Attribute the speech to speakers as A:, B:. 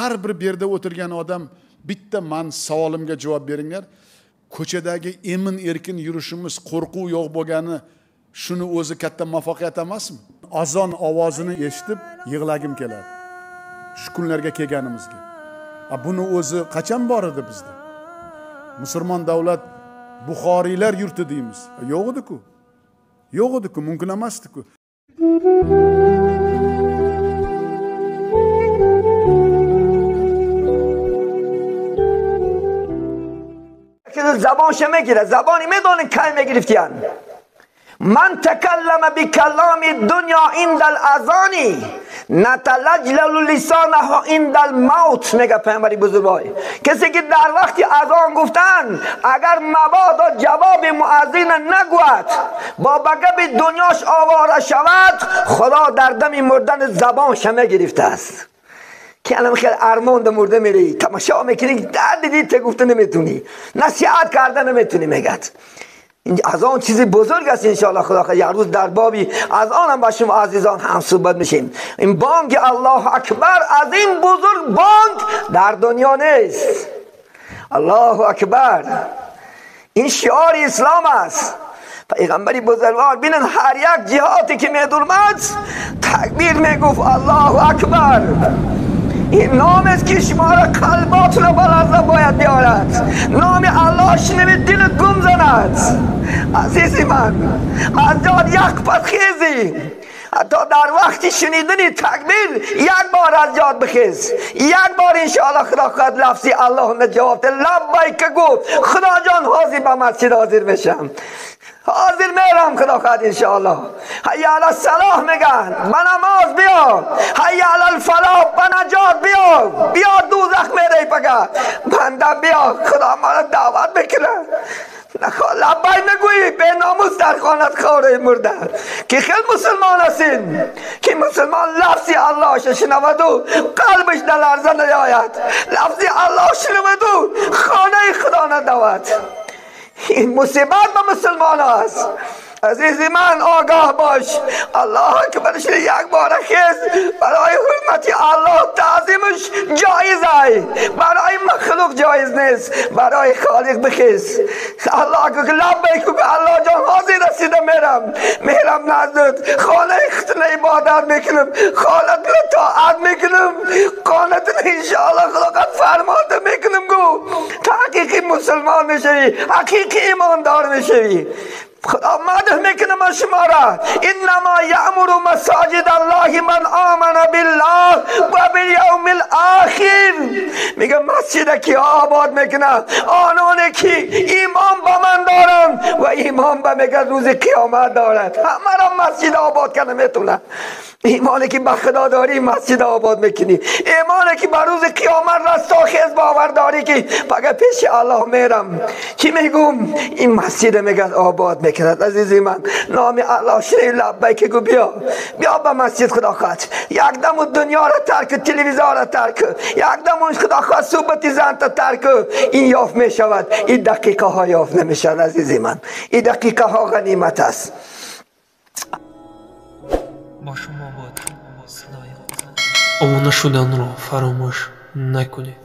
A: har bir yerda o'tirgan odam bitta men savolimga javob beringlar. Ko'chadagi emin erkin yurishimiz qo'rquv yo'q bo'lgani shuni o'zi katta muvaffaqiyat emasmi? Azon ovozini eshitib yig'lagim keladi. Shu kunlarga kelganimizga. Buni o'zi qachon bor edi bizda? Musulmon davlat Buxoriylar yurti deymiz. Yo'q edi-ku. Yo'q edi-ku, mumkin emasdi-ku.
B: زبان شما گیره زبانی میدونین کی میگرفتین من تکلم بکلام دنیا عند الاذان نتلجلل لسانه عند الموت میگه پیامبر بزرگوار کسی که در وقت اذان گفتن اگر مبادا جواب مؤذن نگوید با بگب دنیاش آواره شود خدا در دم مردن زبان شما گرفته است که الان خیلی ارمان مرده میری تماشا میکنی درد دیدی گفته نمیتونی نصیحت کرده نمیتونی میگد از آن چیزی بزرگ است انشاءالله خدا خیلی یک روز در بابی از آنم با شما عزیزان هم صحبت میشیم این بانگ الله اکبر از این بزرگ بانگ در دنیا نیست الله اکبر این شعار اسلام است پیغمبری بزرگوار بینن هر یک جهاتی که میدرمد تکبیر میگفت الله اکبر این نام است که شما را قلباتون بالا باید بیارد نام الله شنوید دل گم زند عزیزی من از جاد یک پس خیزی حتی در وقتی شنیدنی تکبیر یک بار از جاد بخیز یک بار انشاءالله خدا خواهد لفظی الله جواب لبیک گو خدا جان حاضر به مسجد حاضر بشم حاضر میرم خدا خواهد انشاءالله حی علی الصلاح میگن به نماز بیا حی علی الفلاح به نجات بیا دوزخ میره پگه بنده بیا خدا ما را دعوت بکنه لبای نگویی به ناموس در خانت خواره مردن که خیلی مسلمان هستین که مسلمان لفظی الله شنود و قلبش در لرزه نیاید لفظی الله شنود و خانه خدا ندود این مصیبت به مسلمان است عزیزی من آگاه باش الله اکبرش یک بار خیز برای حرمت الله تعظیمش جایز است برای مخلوق جایز نیست برای خالق بخیز الله که لبیک الله جان حاضر رسیده میرم نزدت خانه ختن عبادت میکنم خالت طاعت میکنم قانتن انشاءالله خدا فرمانده میکنم گو حقیقی مسلمان میشوی حقیقی ایماندار میشوی خدا مدح میکنم از شما را انما یأمر مساجد الله من آمن بالله و بالیوم الاخر میگه مسجد کی آباد میکنه آنانی که ایمان با من دارن و ایمان به میگه روز قیامت دارد همه را مسجد آباد کنه میتونه ایمانی که به خدا داری مسجد آباد میکنی ایمانی که به روز قیامت رستاخیز باور داری که پگه پیش الله میرم چی میگم این مسجد میگه آباد میکند عزیزی من نام الله شری لبیک گو بیا به مسجد خدا خواهد یک دم دنیا را ترک تلویزیون را ترک یک دم خدا خواهد صحبت زن تا ترک این یافت میشود این دقیقه ها یافت نمیشود عزیزی من این دقیقه ها غنیمت است
C: با شما باد صدای آمانه شدن را فراموش نکنید